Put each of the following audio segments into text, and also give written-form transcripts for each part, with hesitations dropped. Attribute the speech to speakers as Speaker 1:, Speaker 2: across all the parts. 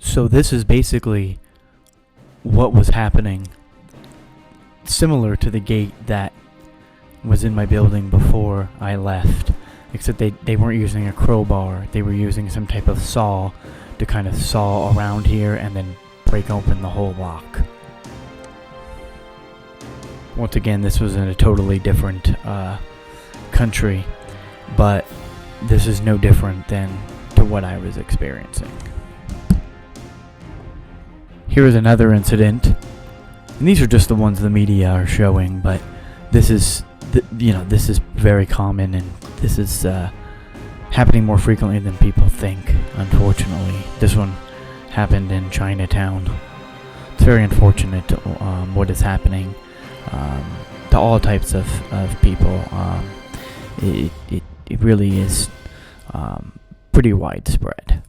Speaker 1: So this is basically what was happening, similar to the gate that was in my building before I left, except they weren't using a crowbar. They were using some type of saw to kind of saw around here and then break open the whole lock. Once again, this was in a totally different country, but this is no different than to what I was experiencing. Here is another incident, and these are just the ones the media are showing, but this is, this is very common, and this is happening more frequently than people think, unfortunately. This one happened in Chinatown. It's very unfortunate what is happening to all types of people. It really is pretty widespread.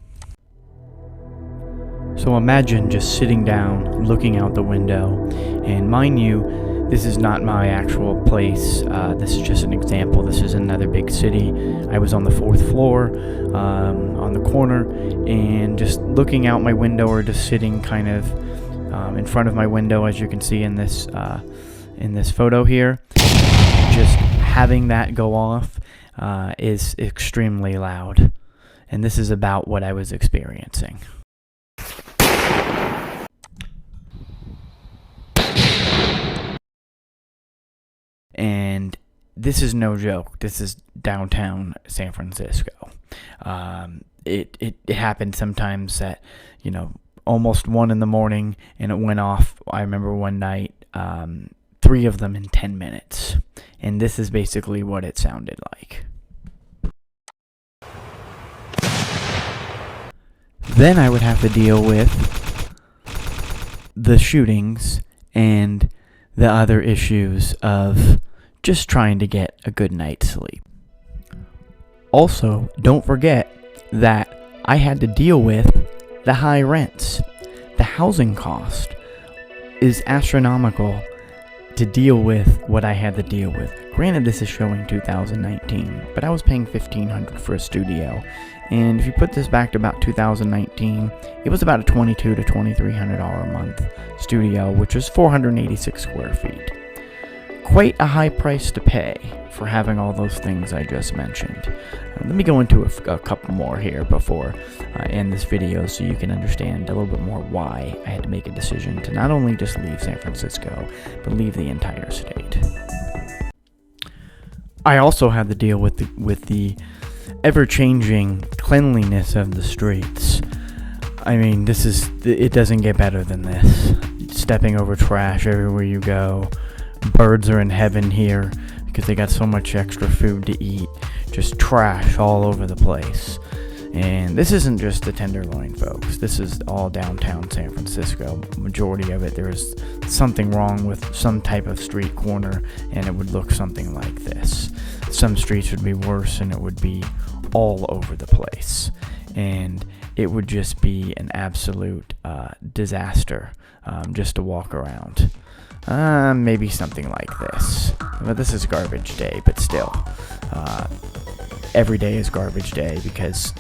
Speaker 1: So imagine just sitting down, looking out the window, and mind you, this is not my actual place. This is just an example. This is another big city. I was on the 4th floor, on the corner, and just looking out my window, or just sitting kind of in front of my window, as you can see in this photo here. Just having that go off is extremely loud, and this is about what I was experiencing. And this is no joke. This is downtown San Francisco. It happened sometimes at, almost 1 a.m, and it went off. I remember one night, 3 of them in 10 minutes. And this is basically what it sounded like. Then I would have to deal with the shootings and the other issues of just trying to get a good night's sleep. Also, don't forget that I had to deal with the high rents. The housing cost is astronomical to deal with what I had to deal with. Granted, this is showing 2019, but I was paying $1,500 for a studio. And if you put this back to about 2019, it was about a $2,200 to $2,300 a month studio, which was 486 square feet. Quite a high price to pay for having all those things I just mentioned. Let me go into a couple more here before I end this video, so you can understand a little bit more why I had to make a decision to not only just leave San Francisco, but leave the entire state. I also had to deal with the ever-changing cleanliness of the streets. I mean, it doesn't get better than this. Stepping over trash everywhere you go. Birds are in heaven here because they got so much extra food to eat. Just trash all over the place. And this isn't just the Tenderloin, folks. This is all downtown San Francisco. Majority of it, there's something wrong with some type of street corner, and it would look something like this. Some streets would be worse, and it would be all over the place. And it would just be an absolute disaster just to walk around. Maybe something like this. Well, this is garbage day, but still. Every day is garbage day because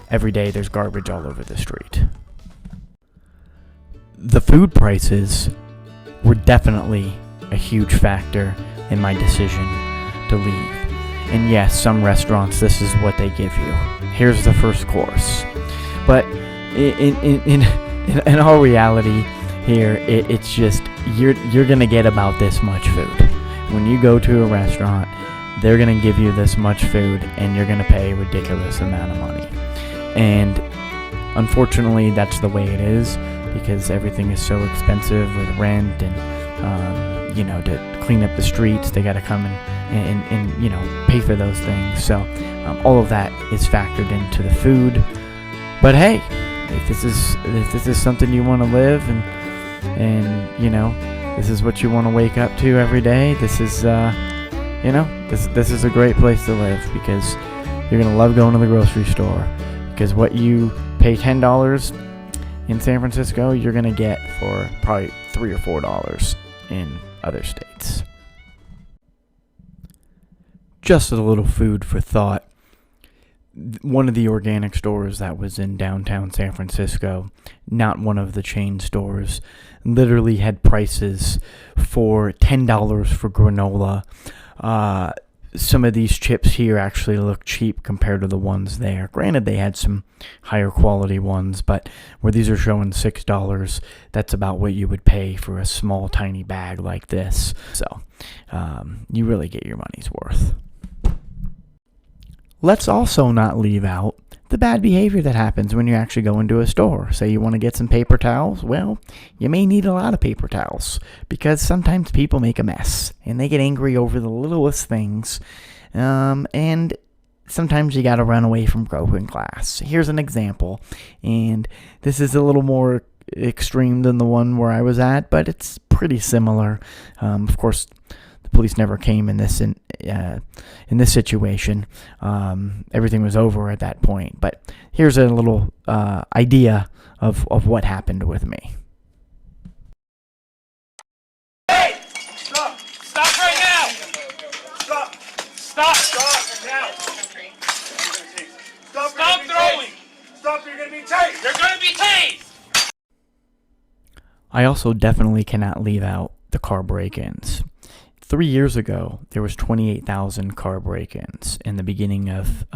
Speaker 1: every day there's garbage all over the street. The food prices were definitely a huge factor in my decision to leave. And yes, some restaurants, this is what they give you. Here's the first course. But in all reality here, it's just, you're going to get about this much food. When you go to a restaurant, they're going to give you this much food, and you're going to pay a ridiculous amount of money. And unfortunately, that's the way it is, because everything is so expensive with rent and, to clean up the streets, they got to come and pay for those things. So all of that is factored into the food. But hey, if this is something you want to live and this is what you want to wake up to every day, this is you know, this is a great place to live, because you're gonna love going to the grocery store, because what you pay $10 in San Francisco, you're gonna get for probably $3 or $4 in other states. Just a little food for thought. One of the organic stores that was in downtown San Francisco, not one of the chain stores, literally had prices for $10 for granola. Some of these chips here actually look cheap compared to the ones there. Granted, they had some higher quality ones, but where these are showing $6, that's about what you would pay for a small, tiny bag like this. So, you really get your money's worth. Let's also not leave out the bad behavior that happens when you actually go into a store. Say you want to get some paper towels. Well, you may need a lot of paper towels, because sometimes people make a mess and they get angry over the littlest things. And sometimes you got to run away from broken glass. Here's an example, and this is a little more extreme than the one where I was at, but it's pretty similar. Of course, the police never came in this situation. Everything was over at that point. But here's a little idea of what happened with me.
Speaker 2: Hey! Stop! Stop right now! Stop! Stop! Stop now! Stop throwing! Stop! You're gonna be tased! You're gonna be tased!
Speaker 1: I also definitely cannot leave out the car break-ins. 3 years ago, there was 28,000 car break-ins in the beginning of,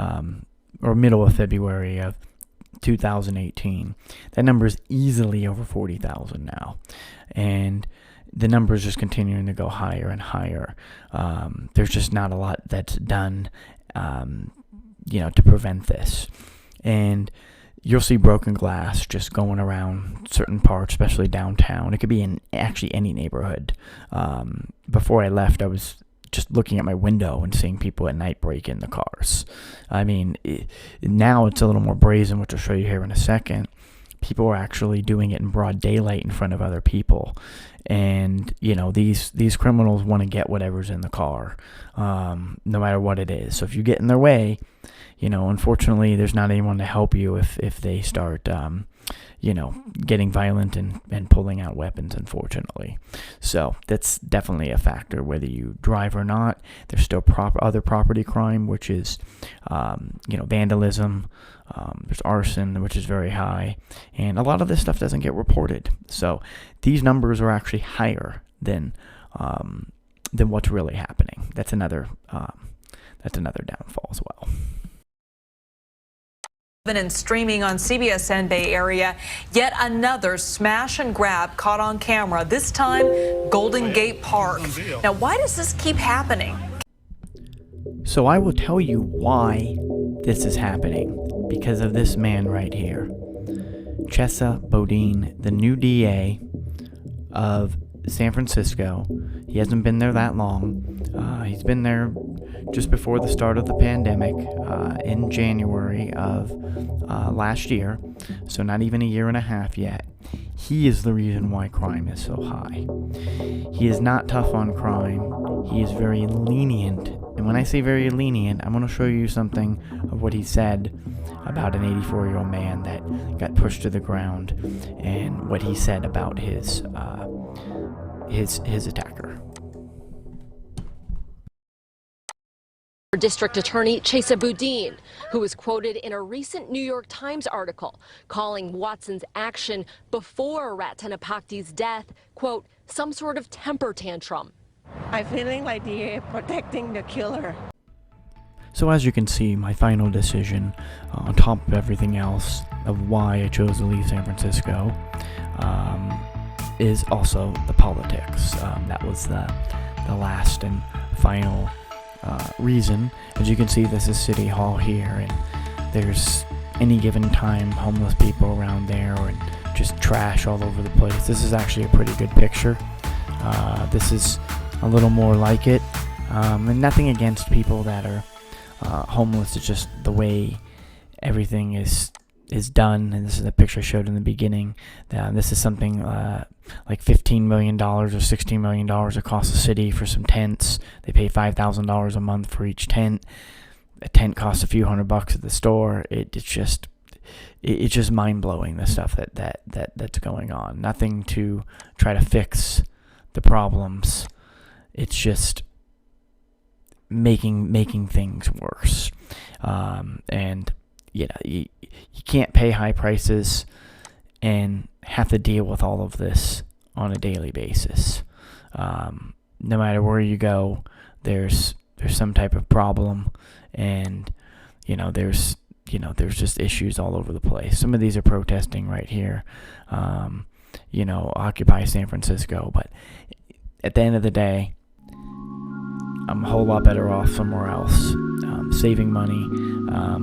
Speaker 1: or middle of February of 2018. That number is easily over 40,000 now. And the number is just continuing to go higher and higher. There's just not a lot that's done, to prevent this. And you'll see broken glass just going around certain parts, especially downtown. It could be in actually any neighborhood. Before I left, I was just looking at my window and seeing people at night break in the cars. I mean, now it's a little more brazen, which I'll show you here in a second. People are actually doing it in broad daylight in front of other people. And, these criminals want to get whatever's in the car, no matter what it is. So if you get in their way, unfortunately, there's not anyone to help you if they start, getting violent and pulling out weapons, unfortunately. So that's definitely a factor, whether you drive or not. There's still other property crime, which is, vandalism. There's arson, which is very high. And a lot of this stuff doesn't get reported. So these numbers are actually higher than what's really happening. That's another downfall as well.
Speaker 3: And streaming on CBSN Bay Area, yet another smash and grab caught on camera, this time Golden Gate Park. Now, why does this keep happening?
Speaker 1: So I will tell you why this is happening, because of this man right here. Chesa Boudin, the new DA of San Francisco. He hasn't been there that long. He's been there just before the start of the pandemic in January of last year, so not even a year and a half yet. He is the reason why crime is so high. He is not tough on crime. He is very lenient. And when I say very lenient, I'm going to show you something of what he said about an 84-year-old man that got pushed to the ground, and what he said about his attacker.
Speaker 4: District Attorney Chesa Boudin, who was quoted in a recent New York Times article calling Watson's action before Ratanapakdit's death, quote, some sort of temper tantrum.
Speaker 5: I'm feeling like they're protecting the killer.
Speaker 1: So as you can see, my final decision, on top of everything else, of why I chose to leave San Francisco, is also the politics. That was the last and final reason. As you can see, this is City Hall here, and there's any given time homeless people around there, and just trash all over the place. This is actually a pretty good picture. This is a little more like it, and nothing against people that are homeless. It's just the way everything is is done, and this is the picture I showed in the beginning. This is something like $15 million or $16 million it costs the city for some tents. They pay $5,000 a month for each tent. A tent costs a few $100 at the store. It's just mind-blowing, the stuff that's going on. Nothing to try to fix the problems. It's just making things worse. And you can't pay high prices and have to deal with all of this on a daily basis. No matter where you go, there's some type of problem, and there's just issues all over the place. Some of these are protesting right here, Occupy San Francisco, but at the end of the day, I'm a whole lot better off somewhere else, saving money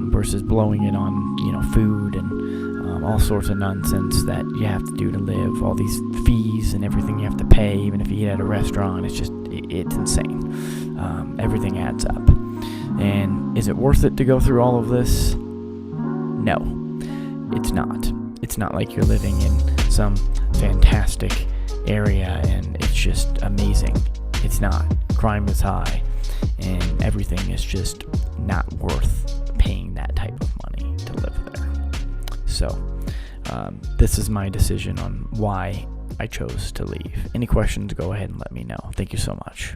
Speaker 1: versus blowing it on food and all sorts of nonsense that you have to do to live. All these fees and everything you have to pay, even if you eat at a restaurant, it's insane. Everything adds up. And is it worth it to go through all of this? No, it's not. It's not like you're living in some fantastic area and it's just amazing. It's not. Crime is high, and everything is just not worth paying that type of money to live there. So, this is my decision on why I chose to leave. Any questions, go ahead and let me know. Thank you so much.